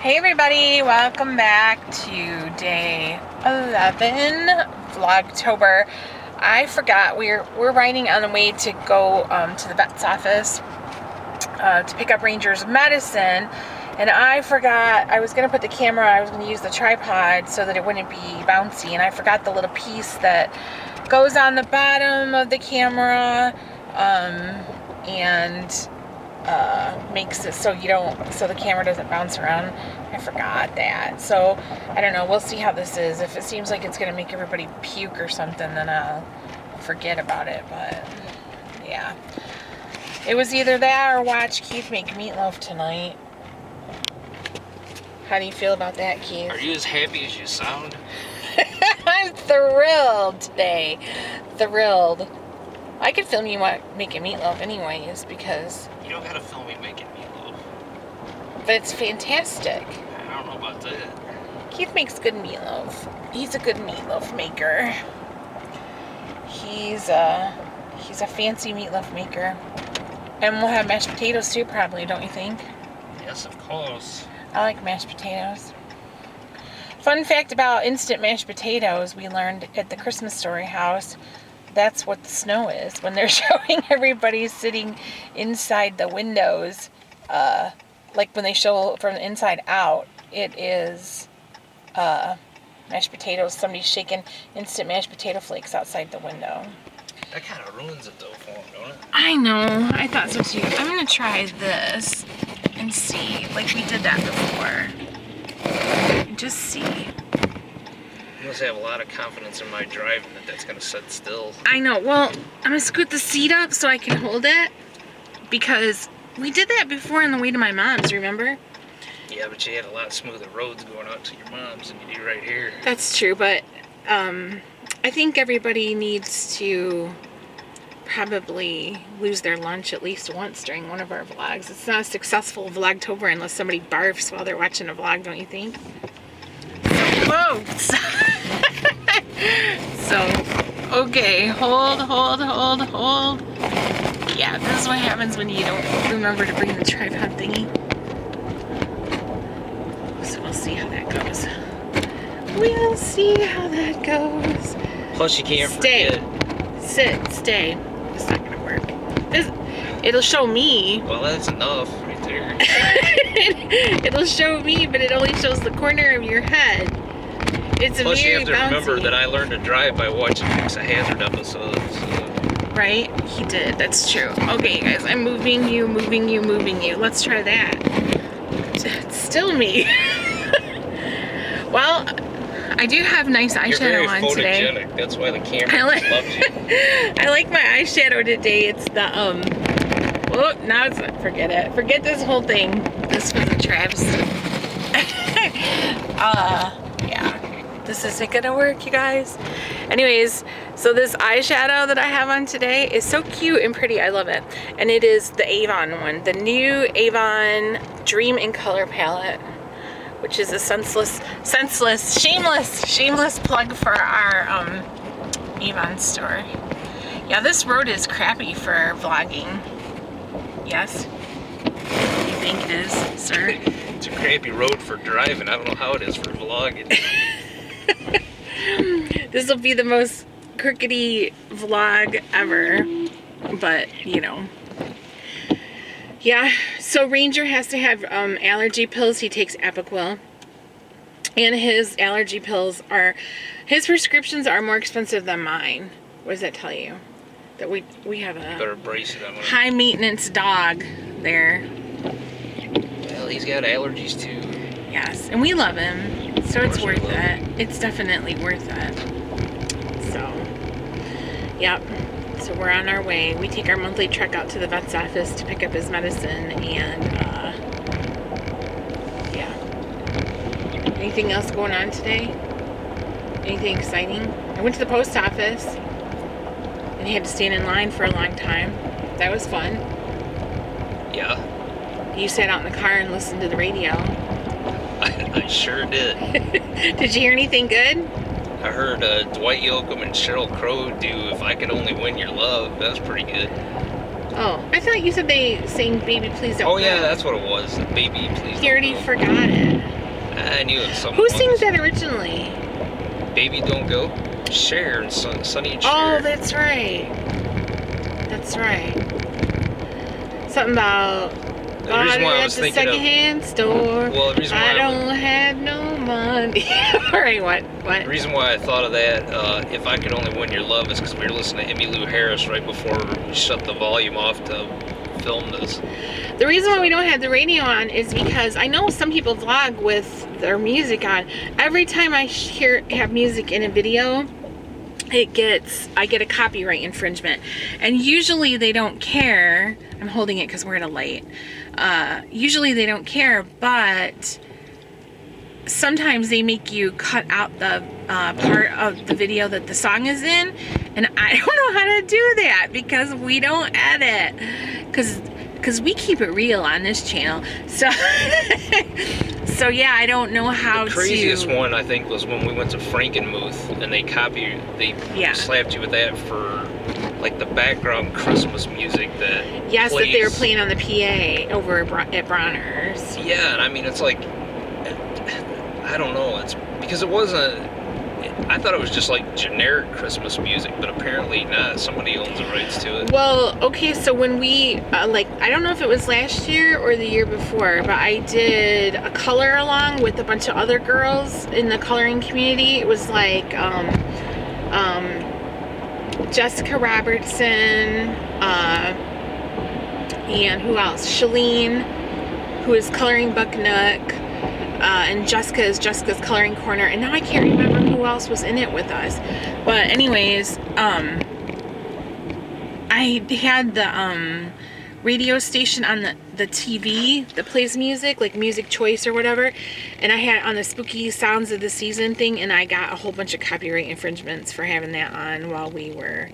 Hey everybody, welcome back to day 11, Vlogtober. I forgot we're riding on the way to go to the vet's office to pick up Ranger's medicine, and I forgot I was going to put the camera, I was going to use the tripod so that it wouldn't be bouncy, and I forgot the little piece that goes on the bottom of the camera and makes it so the camera doesn't bounce around. I forgot that. So I don't know, we'll see how this is. If it seems like it's gonna make everybody puke or something, then I'll forget about it. But yeah, it was either that or watch Keith make meatloaf tonight. How do you feel about that, Keith? Are you as happy as you sound? I'm thrilled today. Thrilled. I could film you making meatloaf anyways, because You don't gotta film me making meatloaf. but it's fantastic. I don't know about that. Keith makes good meatloaf. He's a good meatloaf maker. He's a fancy meatloaf maker. And we'll have mashed potatoes too, probably, don't you think? Yes, of course. I like mashed potatoes. Fun fact about instant mashed potatoes, we learned at the Christmas Story house, that's what the snow is. When they're showing everybody sitting inside the windows, like when they show from the inside out, it is mashed potatoes. Somebody's shaking instant mashed potato flakes outside the window. That kind of ruins it though for him, don't it? I know. I thought so too. I'm going to try this and see. Like we did that before. Just see. You must have a lot of confidence in my driving that's gonna sit still. I know. Well, I'm going to scoot the seat up so I can hold it, because we did that before on the way to my mom's, remember? Yeah, but you had a lot smoother roads going out to your mom's than you do right here. That's true, but I think everybody needs to probably lose their lunch at least once during one of our vlogs. It's not a successful Vlogtober unless somebody barfs while they're watching a vlog, don't you think? So close! So, okay, hold. Yeah, this is what happens when you don't remember to bring the tripod thingy. So we'll see how that goes. We'll see how that goes. Plus you can't Stay. forget. Sit, stay. It's not gonna work. It'll show me. Well, that's enough right there. It'll show me, but it only shows the corner of your head. It's Plus very you have to bouncy. remember that I learned to drive by watching Dukes of Hazzard episodes. Right? He did. That's true. Okay, you guys. I'm moving you. Let's try that. It's still me. Well, I do have nice You're very eyeshadow on today. photogenic. That's why the camera just loves you. I like my eyeshadow today. It's the oh, now it's forget it. Forget this whole thing. This was a travesty. Yeah. This isn't gonna work, you guys. Anyways, so this eyeshadow that I have on today is so cute and pretty. I love it. And it is the Avon one. The new Avon Dream in Color palette, which is a shameless plug for our Avon store. Yeah, this road is crappy for vlogging. Yes? You think it is, sir? It's a crappy road for driving. I don't know how it is for vlogging. This will be the most crookedy vlog ever, but you know. Yeah, so Ranger has to have allergy pills. He takes Apoquel, and his allergy pills his prescriptions are more expensive than mine. What does that tell you? That we have a Better brace it on. high maintenance dog there. Well, he's got allergies too. Yes, and we love him, so it's worth it. It's definitely worth it. So, yep. So we're on our way. We take our monthly trek out to the vet's office to pick up his medicine, and yeah. Anything else going on today? Anything exciting? I went to the post office and had to stand in line for a long time. That was fun. Yeah. You sat out in the car and listened to the radio. I sure did. Did you hear anything good? I heard Dwight Yoakam and Sheryl Crow do If I Could Only Win Your Love. That was pretty good. Oh, I thought you said they sang Baby Please Don't Oh yeah, Go. that's what it was. Baby Please He already Don't Go. forgot it. I knew it. Who sings that originally? Baby Don't Go. Cher and Sonny and Cher. Oh, that's right. That's right. Something about The reason why I was the thinking of secondhand store. well, the reason why I don't have no money. All right, what? the reason why I thought of that, If I Could Only Win Your Love, is because we were listening to Emmylou Harris right before we shut the volume off to film this. The reason why we don't have the radio on is because I know some people vlog with their music on. Every time I have music in a video, I get a copyright infringement, and usually they don't care. I'm holding it because we're at a light. Usually they don't care, but sometimes they make you cut out the part of the video that the song is in, and I don't know how to do that because we don't edit, because we keep it real on this channel. So so yeah, I don't know how to. The craziest one I think was when we went to Frankenmuth and they slapped you with that for like the background Christmas music that yes plays. That they were playing on the PA over at Bronner's. Yeah, and I mean it's like I don't know, it's because it wasn't. I thought it was just like generic Christmas music, but apparently not. Somebody owns the rights to it. Well, okay, so when we, I don't know if it was last year or the year before, but I did a color along with a bunch of other girls in the coloring community. It was like Jessica Robertson, and who else? Shalene, who is coloring Buck Nook. And Jessica's Coloring Corner, and now I can't remember who else was in it with us. But anyways, I had the radio station on the TV that plays music, like Music Choice or whatever, and I had it on the Spooky Sounds of the Season thing, and I got a whole bunch of copyright infringements for having that on while we were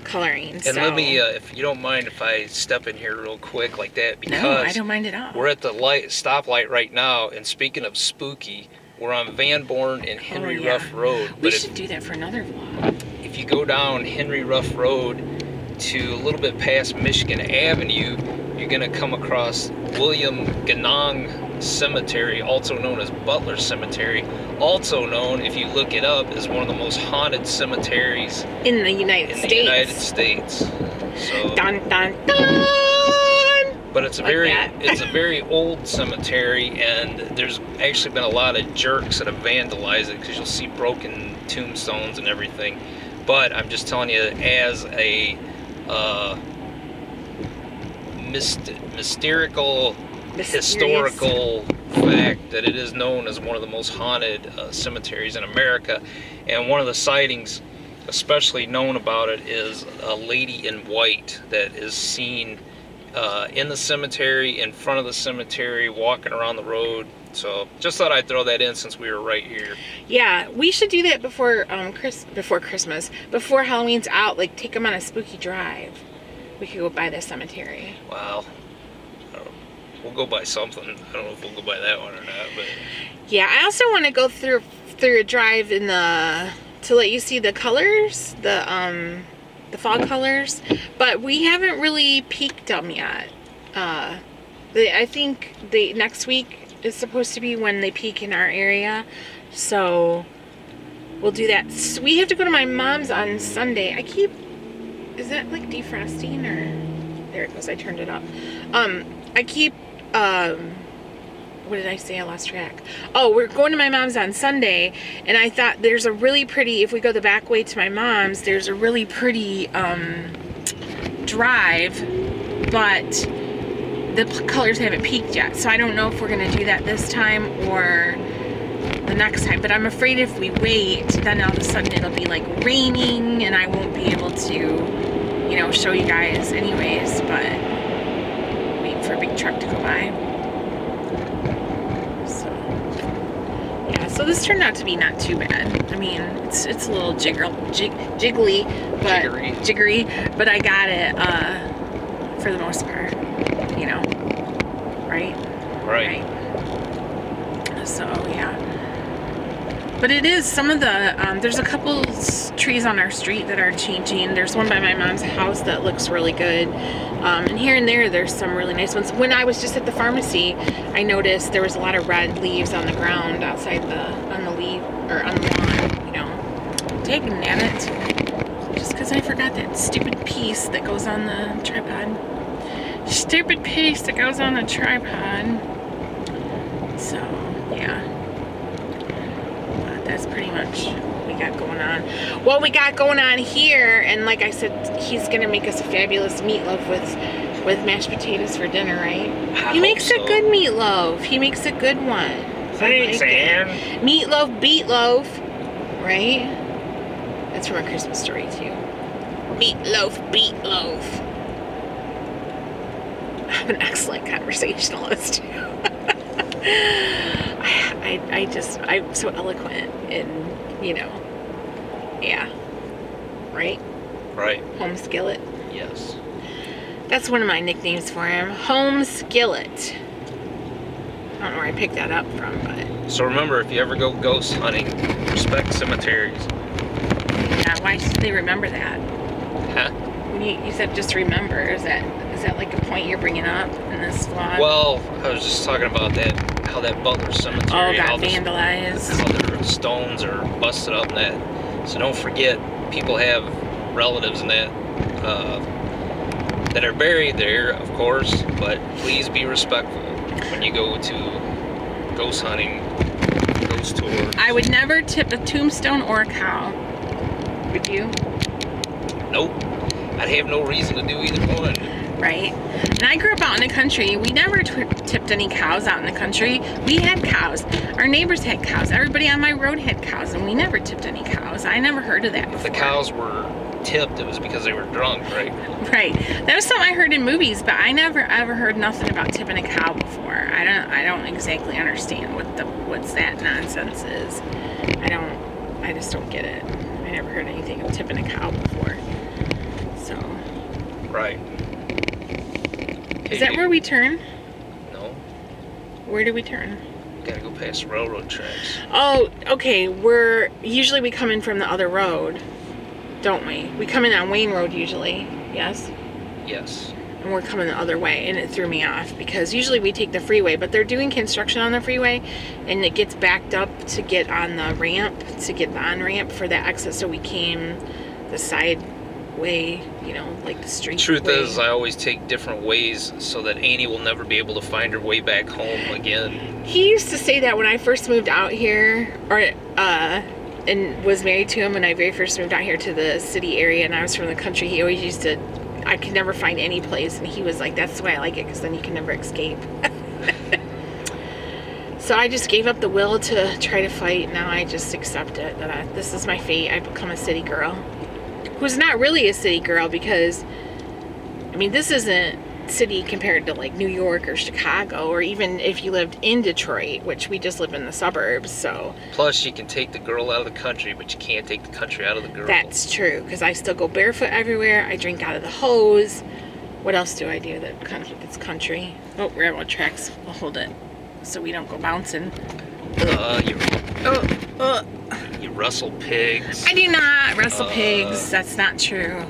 coloring. And let me, if you don't mind if I step in here real quick like that, because no, I don't mind at all. We're at the stoplight right now, and speaking of spooky, we're on Van Born and Henry Ruff Road. We should do that for another vlog. If you go down Henry Ruff Road to a little bit past Michigan Avenue, you're gonna come across William Ganong Cemetery, also known as Butler Cemetery, also known, if you look it up, as one of the most haunted cemeteries in the United States. So, dun dun dun. But it's a very old cemetery, and there's actually been a lot of jerks that have vandalized it because you'll see broken tombstones and everything. But I'm just telling you, as a historical fact, that it is known as one of the most haunted cemeteries in America. And one of the sightings especially known about it is a lady in white that is seen in the cemetery, in front of the cemetery, walking around the road. So just thought I'd throw that in since we were right here. Yeah, we should do that before Christmas, before Halloween's out. Like, take them on a spooky drive. We could go by the cemetery. Well, we'll go by something. I don't know if we'll go by that one or not, but yeah, I also want to go through a drive to let you see the colors, the fall colors, but we haven't really peaked them yet. I think next week is supposed to be when they peak in our area, so we'll do that. So we have to go to my mom's on Sunday. Is that like defrosting, or there it goes, I turned it up. What did I say? I lost track. Oh, we're going to my mom's on Sunday, and I thought there's a really pretty, if we go the back way to my mom's, there's a really pretty drive, but the colors haven't peaked yet. So I don't know if we're going to do that this time or the next time. But I'm afraid if we wait, then all of a sudden it'll be like raining, and I won't be able to, show you guys anyways. But wait for a big truck to go by. So this turned out to be not too bad. I mean, it's a little jiggery, but I got it for the most part, right? So yeah, but it is some of the there's a couple trees on our street that are changing. There's one by my mom's house that looks really good. And here and there's some really nice ones. When I was just at the pharmacy, I noticed there was a lot of red leaves on the ground outside on the lawn, you know. Taking at it. Just because I forgot that stupid piece that goes on the tripod. Stupid piece that goes on the tripod. So, yeah. But that's pretty much what we got going on. What we got going on here, and like I said, he's going to make us a fabulous meatloaf with mashed potatoes for dinner, right? He makes a good meatloaf. He makes a good one. Thanks, Ann. Meatloaf, beatloaf, right? That's from A Christmas Story, too. Meatloaf, beatloaf. I'm an excellent conversationalist. I'm so eloquent and, you know, yeah. Right? Right. Home Skillet. Yes. That's one of my nicknames for him. Home Skillet. I don't know where I picked that up from, but... So remember, if you ever go ghost hunting, respect cemeteries. Yeah, why should they remember that? Huh? When you said just remember, is that like a point you're bringing up in this vlog? Well, I was just talking about that, how that Butler Cemetery, got vandalized. how their stones are busted up and that. So don't forget, people have relatives in that that are buried there, of course, but please be respectful when you go to ghost hunting, ghost tours. I would never tip a tombstone or a cow. Would you? Nope. I'd have no reason to do either one. Right? And I grew up out in the country. We never tipped any cows out in the country. We had cows. Our neighbors had cows. Everybody on my road had cows, and we never tipped any cows. I never heard of that before. If the cows were tipped, it was because they were drunk, right? Right. That was something I heard in movies, but I never ever heard nothing about tipping a cow before. I don't exactly understand what's that nonsense is. I just don't get it. I never heard anything of tipping a cow before. So. Right. Is that where we turn? No. Where do we turn? Gotta go past railroad tracks. Oh, okay. Usually we come in from the other road, don't we? We come in on Wayne Road usually, yes? Yes. And we're coming the other way, and it threw me off because usually we take the freeway, but they're doing construction on the freeway, and it gets backed up to get on the ramp, to get the on-ramp for that exit, so we came the side way, you know, like the street Truth way. is, I always take different ways so that Annie will never be able to find her way back home again. He used to say that when I first moved out here, and was married to him when I very first moved out here to the city area, and I was from the country. He always used to, I could never find any place, and he was like, that's the way I like it, because then you can never escape. So I just gave up the will to try to fight. Now I just accept it, that this is my fate. I become a city girl. Who's not really a city girl, because, I mean, this isn't city compared to like New York or Chicago, or even if you lived in Detroit, which we just live in the suburbs, so. Plus, you can take the girl out of the country, but you can't take the country out of the girl. That's true, because I still go barefoot everywhere. I drink out of the hose. What else do I do that's country? Oh, railroad tracks. We'll hold it so we don't go bouncing. You rustle pigs. I do not rustle pigs. That's not true.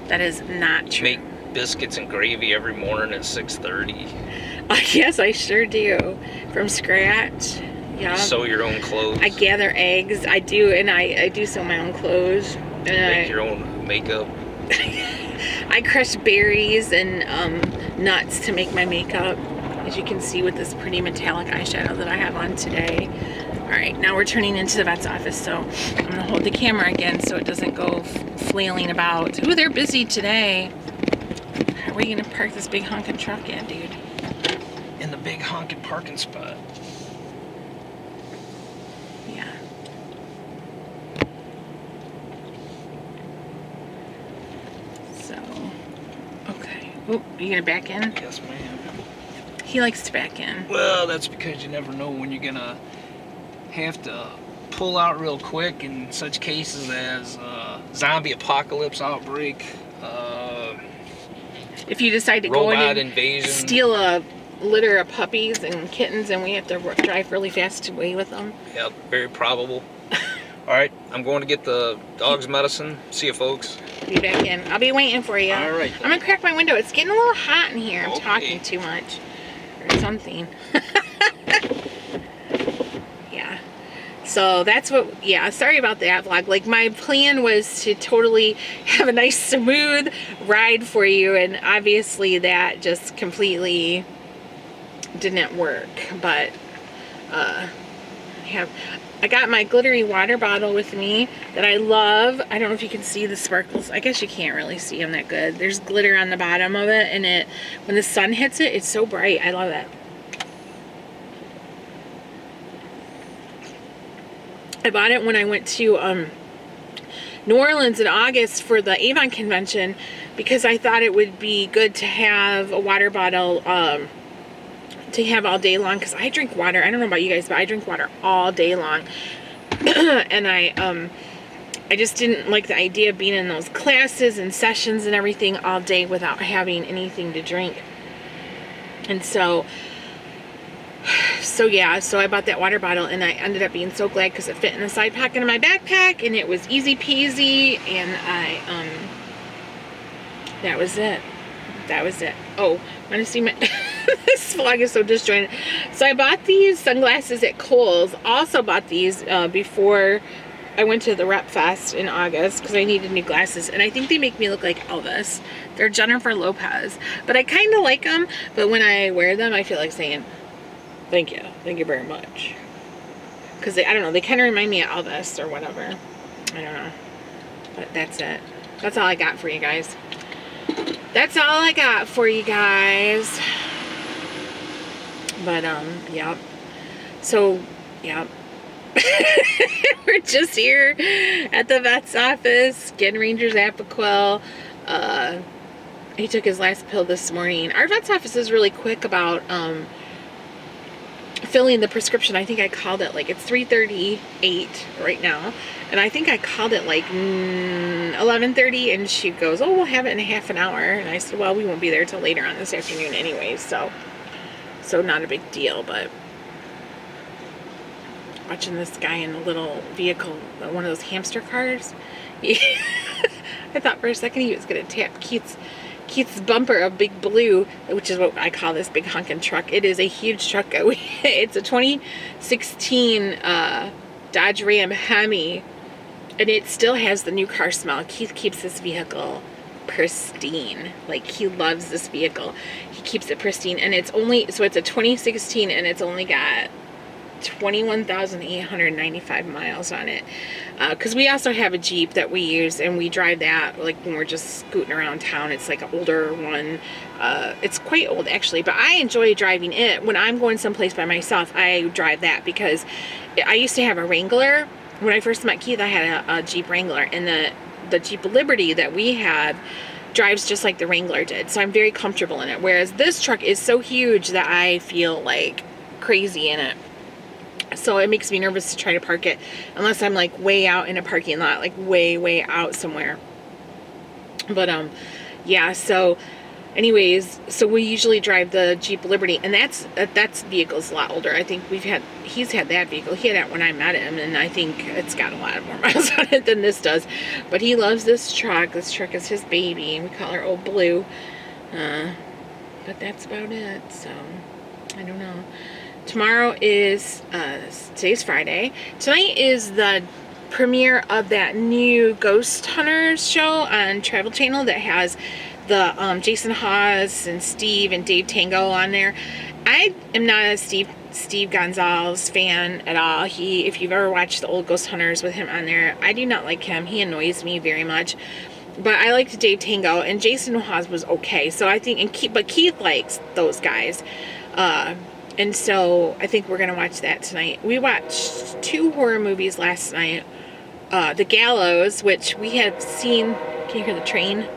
That is not true. Make biscuits and gravy every morning at 6:30. Yes, I sure do. From scratch. Yeah. You sew your own clothes. I gather eggs. I do, and I do sew my own clothes. And make your own makeup. I crush berries and nuts to make my makeup, as you can see with this pretty metallic eyeshadow that I have on today. Alright, now we're turning into the vet's office, so I'm going to hold the camera again so it doesn't go flailing about. Ooh, they're busy today. How are we going to park this big honking truck in, dude? In the big honking parking spot. Yeah. So, okay. Oop, are you going to back in? Yes, ma'am. He likes to back in. Well, that's because you never know when you're going to have to pull out real quick in such cases as zombie apocalypse outbreak, if you decide to go in and invasion, steal a litter of puppies and kittens and we have to drive really fast away with them. Yep, very probable. All right, I'm going to get the dog's medicine. See you, folks. Be back in. I'll be waiting for you. All right. I'm gonna crack my window. It's getting a little hot in here. I'm Okay. talking too much or something. Yeah. So that's what, yeah, sorry about that vlog. Like, my plan was to totally have a nice smooth ride for you, and obviously that just completely didn't work. But I got my glittery water bottle with me that I love. I don't know if you can see the sparkles. I guess you can't really see them that good. There's glitter on the bottom of it, and when the sun hits it, it's so bright. I love it. I bought it when I went to New Orleans in August for the Avon convention, because I thought it would be good to have a water bottle to have all day long, because I drink water. I don't know about you guys, but I drink water all day long. And I just didn't like the idea of being in those classes and sessions and everything all day without having anything to drink. And so yeah, so I bought that water bottle, and I ended up being so glad because it fit in the side pocket of my backpack, and it was easy peasy, and that was it. That was it. Oh, want to see my this vlog is so disjointed. So I bought these sunglasses at Kohl's. Also bought these before I went to the Rep Fest in August, because I needed new glasses, and I think they make me look like Elvis. They're Jennifer Lopez, but I kind of like them. But when I wear them, I feel like saying, thank you very much, because I don't know, they kind of remind me of Elvis or whatever. I don't know, but that's it. That's all I got for you guys. That's all I got for you guys. But yeah. So yeah. We're just here at the vet's office getting Ranger's Apoquel. He took his last pill this morning. Our vet's office is really quick about filling the prescription. I think I called it, like, it's 3:38 right now, and I think I called it like 11:30, and she goes, oh, we'll have it in a half an hour. And I said, well, we won't be there till later on this afternoon anyways, so not a big deal. But watching this guy in a little vehicle, one of those hamster cars, I thought for a second he was gonna tap Keith's bumper of Big Blue, which is what I call this big honkin' truck. It is a huge truck. It's a 2016 Dodge Ram Hemi, and it still has the new car smell. Keith keeps this vehicle pristine. Like, he loves this vehicle. He keeps it pristine, and it's a 2016, and it's only got 21,895 miles on it, because we also have a Jeep that we use, and we drive that like when we're just scooting around town. It's like an older one. It's quite old actually, but I enjoy driving it when I'm going someplace by myself. I drive that because I used to have a Wrangler. When I first met Keith, I had a Jeep Wrangler, and the Jeep Liberty that we had drives just like the Wrangler did, so I'm very comfortable in it, whereas this truck is so huge that I feel like crazy in it. So it makes me nervous to try to park it unless I'm like way out in a parking lot, like way out somewhere. But yeah, so anyways, so we usually drive the Jeep Liberty, and that's vehicle's a lot older. I think he's had that vehicle. He had it when I met him, and I think it's got a lot more miles on it than this does. But he loves this truck. This truck is his baby. We call her Old Blue. But that's about it. So I don't know. Tomorrow is, today's Friday. Tonight is the premiere of that new Ghost Hunters show on Travel Channel that has the Jason Hawes and Steve and Dave Tango on there. I am not a Steve Gonzalez fan at all. If you've ever watched the old Ghost Hunters with him on there, I do not like him. He annoys me very much. But I liked Dave Tango, and Jason Hawes was okay. So I think, but Keith likes those guys. And so I think we're going to watch that tonight. We watched 2 horror movies last night. The Gallows, which we have seen. Can you hear the train?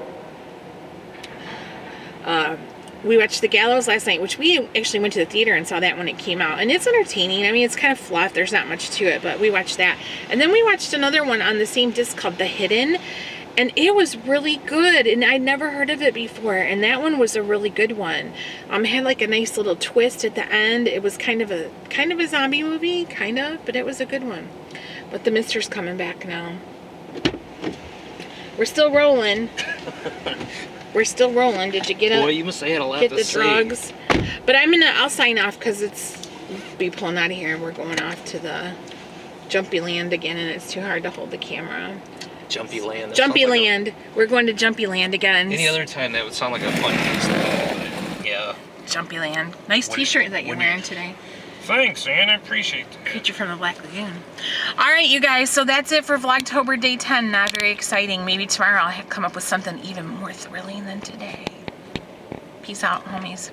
We watched The Gallows last night, which we actually went to the theater and saw that when it came out. And it's entertaining. I mean, it's kind of fluff. There's not much to it, but we watched that. And then we watched another one on the same disc called The Hidden. And it was really good, and I'd never heard of it before, and that one was a really good one. It had like a nice little twist at the end. It was kind of a zombie movie, but it was a good one. But the mister's coming back now. We're still rolling. We're still rolling. Did you get Boy, you must have had a lot get to the say. drugs? But I'll sign off because we'll be pulling out of here and we're going off to the Jumpy Land again, and it's too hard to hold the camera. Jumpy Land. Jumpy Land. We're going to Jumpy Land again. Any other time that would sound like a fun place. Yeah. Jumpy Land. Nice t-shirt that you're wearing today. Thanks, man. I appreciate that. Creature from the Black Lagoon. All right, you guys. So that's it for Vlogtober Day 10. Not very exciting. Maybe tomorrow I'll come up with something even more thrilling than today. Peace out, homies.